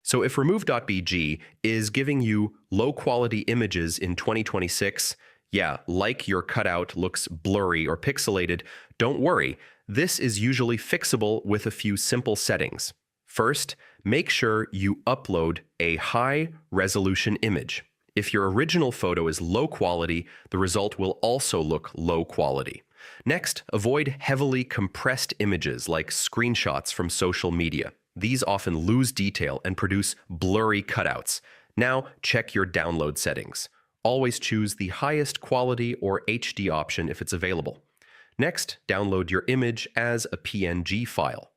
So if Remove.bg is giving you low-quality images in 2026, yeah, like your cutout looks blurry or pixelated, don't worry. This is usually fixable with a few simple settings. First, make sure you upload a high-resolution image. If your original photo is low quality, the result will also look low quality. Next, avoid heavily compressed images like screenshots from social media. These often lose detail and produce blurry cutouts. Now, check your download settings. Always choose the highest quality or HD option if it's available. Next, download your image as a PNG file.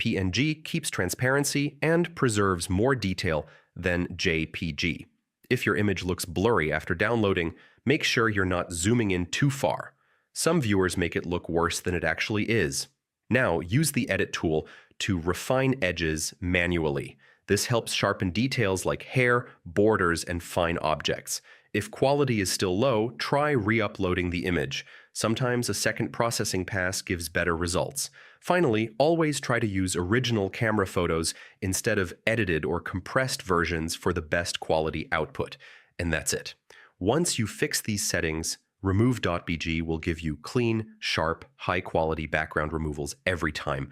PNG keeps transparency and preserves more detail than JPG. If your image looks blurry after downloading, make sure you're not zooming in too far. Some viewers make it look worse than it actually is. Now, use the Edit tool to refine edges manually. This helps sharpen details like hair, borders, and fine objects. If quality is still low, try re-uploading the image. Sometimes a second processing pass gives better results. Finally, always try to use original camera photos instead of edited or compressed versions for the best quality output. And that's it. Once you fix these settings, Remove.bg will give you clean, sharp, high-quality background removals every time.